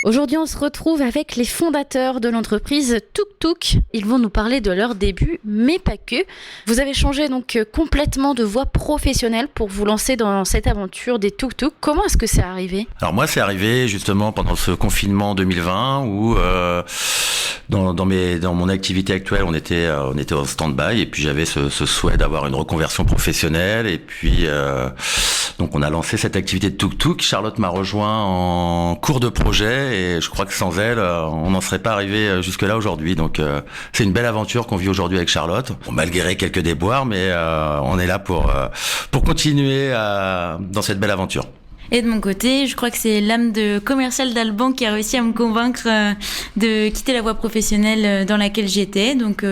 Aujourd'hui, on se retrouve avec les fondateurs de l'entreprise Tuk Tuk. Ils vont nous parler de leur début, mais pas que. Vous avez changé donc complètement de voie professionnelle pour vous lancer dans cette aventure des Tuk Tuk. Comment est-ce que c'est arrivé ? Alors moi, c'est arrivé justement pendant ce confinement 2020 où dans mon activité actuelle, on était en stand-by et puis j'avais ce souhait d'avoir une reconversion professionnelle et puis donc on a lancé cette activité de Tuk Tuk. Charlotte m'a rejoint en cours de projet et je crois que sans elle, on n'en serait pas arrivé jusque-là aujourd'hui. Donc c'est une belle aventure qu'on vit aujourd'hui avec Charlotte. Bon, malgré quelques déboires, mais on est là pour continuer dans cette belle aventure. Et de mon côté, je crois que c'est l'âme de commercial d'Alban qui a réussi à me convaincre de quitter la voie professionnelle dans laquelle j'étais. Donc,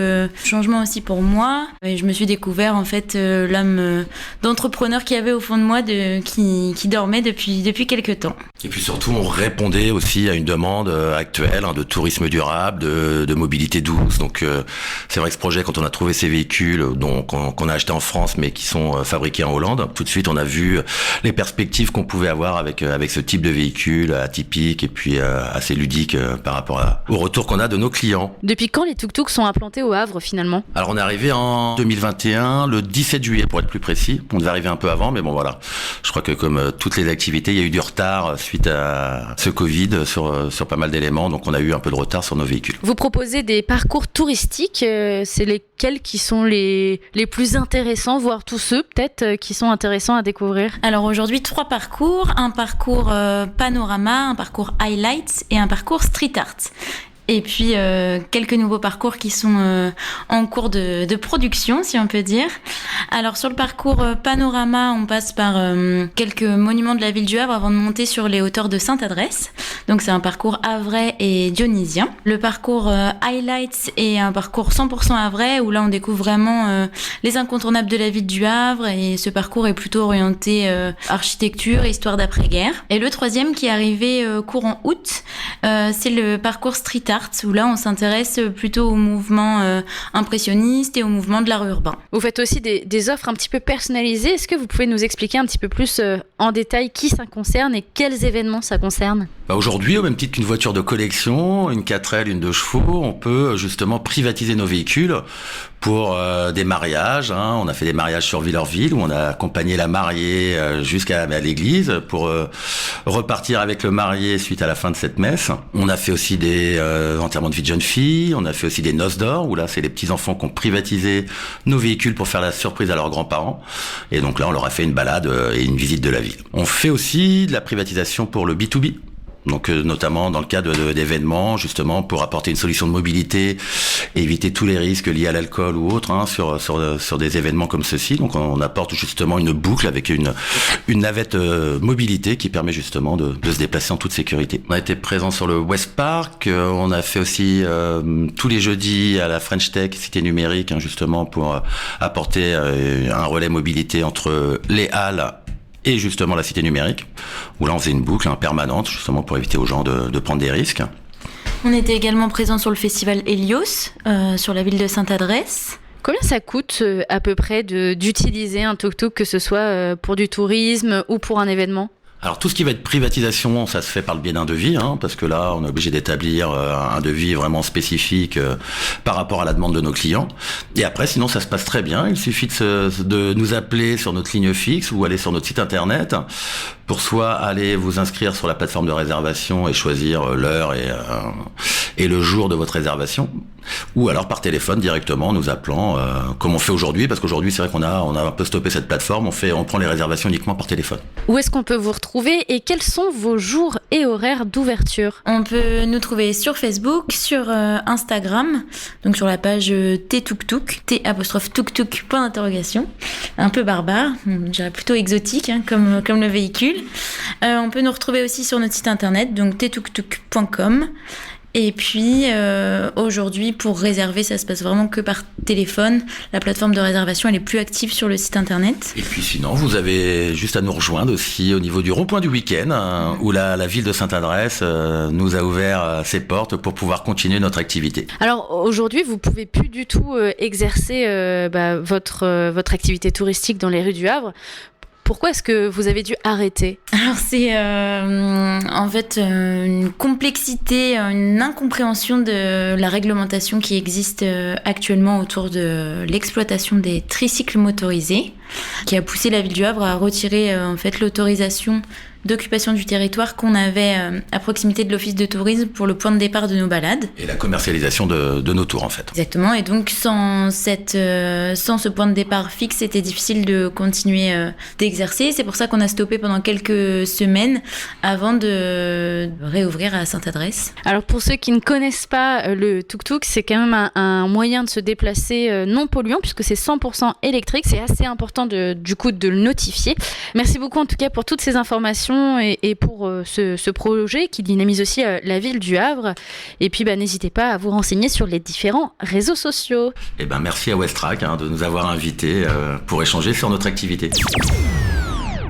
changement aussi pour moi. Et je me suis découvert en fait l'âme d'entrepreneur qu'il y avait au fond de moi qui dormait depuis quelques temps. Et puis surtout, on répondait aussi à une demande actuelle de tourisme durable, de mobilité douce. Donc, c'est vrai que ce projet, quand on a trouvé ces véhicules qu'on a achetés en France, mais qui sont fabriqués en Hollande, tout de suite, on a vu les perspectives qu'on pouvait avoir avec ce type de véhicule atypique et puis assez ludique par rapport au retour qu'on a de nos clients. Depuis quand les Tuk Tuk sont implantés au Havre finalement ? Alors on est arrivé en 2021, le 17 juillet pour être plus précis. On devait arriver un peu avant, mais bon voilà. Je crois que comme toutes les activités, il y a eu du retard suite à ce Covid sur pas mal d'éléments, donc on a eu un peu de retard sur nos véhicules. Vous proposez des parcours touristiques, c'est lesquels qui sont les plus intéressants, voire tous ceux peut-être qui sont intéressants à découvrir ? Alors aujourd'hui, 3 parcours. Un parcours panorama, un parcours highlights et un parcours street art. Et puis quelques nouveaux parcours qui sont en cours de production, si on peut dire. Alors sur le parcours panorama, on passe par quelques monuments de la ville du Havre avant de monter sur les hauteurs de Sainte-Adresse. Donc c'est un parcours havrais et dionysien. Le parcours highlights est un parcours 100% havrais où là on découvre vraiment les incontournables de la ville du Havre et ce parcours est plutôt orienté architecture et histoire d'après-guerre. Et le troisième qui est arrivé courant août, c'est le parcours street art où là on s'intéresse plutôt au mouvement impressionniste et au mouvement de l'art urbain. Vous faites aussi des offres un petit peu personnalisées. Est-ce que vous pouvez nous expliquer un petit peu plus en détail qui ça concerne et quels événements ça concerne ? Aujourd'hui, au même titre qu'une voiture de collection, une 4L, une 2 chevaux, on peut justement privatiser nos véhicules pour des mariages. On a fait des mariages sur Villeurville où on a accompagné la mariée jusqu'à l'église pour repartir avec le marié suite à la fin de cette messe. On a fait aussi des enterrements de vie de jeunes filles, on a fait aussi des noces d'or où là c'est les petits-enfants qui ont privatisé nos véhicules pour faire la surprise à leurs grands-parents. Et donc là on leur a fait une balade et une visite de la ville. On fait aussi de la privatisation pour le B2B. Donc notamment dans le cadre d'événements, justement pour apporter une solution de mobilité et éviter tous les risques liés à l'alcool ou autre sur des événements comme ceci. Donc on apporte justement une boucle avec une navette mobilité qui permet justement de se déplacer en toute sécurité. On a été présent sur le West Park, on a fait aussi tous les jeudis à la French Tech Cité Numérique justement pour apporter un relais mobilité entre les halles et justement la cité numérique, où là on faisait une boucle permanente, justement pour éviter aux gens de prendre des risques. On était également présent sur le festival Helios, sur la ville de Sainte-Adresse. Combien ça coûte à peu près d'utiliser un tuk-tuk, que ce soit pour du tourisme ou pour un événement ? Alors tout ce qui va être privatisation, ça se fait par le biais d'un devis, parce que là on est obligé d'établir un devis vraiment spécifique par rapport à la demande de nos clients. Et après sinon ça se passe très bien, il suffit de nous appeler sur notre ligne fixe ou aller sur notre site internet pour soit aller vous inscrire sur la plateforme de réservation et choisir l'heure et le jour de votre réservation, ou alors par téléphone directement en nous appelant comme on fait aujourd'hui, parce qu'aujourd'hui c'est vrai qu'on a un peu stoppé cette plateforme, on prend les réservations uniquement par téléphone. Où est-ce qu'on peut vous retrouver et quels sont vos jours et horaires d'ouverture ? On peut nous trouver sur Facebook, sur Instagram, donc sur la page T-Tuk-Tuk, T''Tuk-Tuk, point d'interrogation, un peu barbare, je dirais plutôt exotique comme le véhicule. On peut nous retrouver aussi sur notre site internet, donc ttuktuk.com. Et puis aujourd'hui, pour réserver, ça se passe vraiment que par téléphone. La plateforme de réservation, elle est plus active sur le site internet. Et puis sinon, vous avez juste à nous rejoindre aussi au niveau du rond-point du week-end, où la ville de Sainte-Adresse nous a ouvert ses portes pour pouvoir continuer notre activité. Alors aujourd'hui, vous pouvez plus du tout exercer votre activité touristique dans les rues du Havre. Pourquoi est-ce que vous avez dû arrêter ? Alors c'est en fait une complexité, une incompréhension de la réglementation qui existe actuellement autour de l'exploitation des tricycles motorisés, qui a poussé la ville du Havre à retirer en fait l'autorisation d'occupation du territoire qu'on avait à proximité de l'office de tourisme pour le point de départ de nos balades. Et la commercialisation de nos tours en fait. Exactement, et donc sans ce point de départ fixe, c'était difficile de continuer d'exercer. C'est pour ça qu'on a stoppé pendant quelques semaines avant de réouvrir à Sainte-Adresse. Alors pour ceux qui ne connaissent pas le tuk-tuk, c'est quand même un moyen de se déplacer non polluant puisque c'est 100% électrique. C'est assez important du coup de le notifier. Merci beaucoup en tout cas pour toutes ces informations et pour ce projet qui dynamise aussi la ville du Havre. Et puis n'hésitez pas à vous renseigner sur les différents réseaux sociaux. Merci à Westrack de nous avoir invités pour échanger sur notre activité.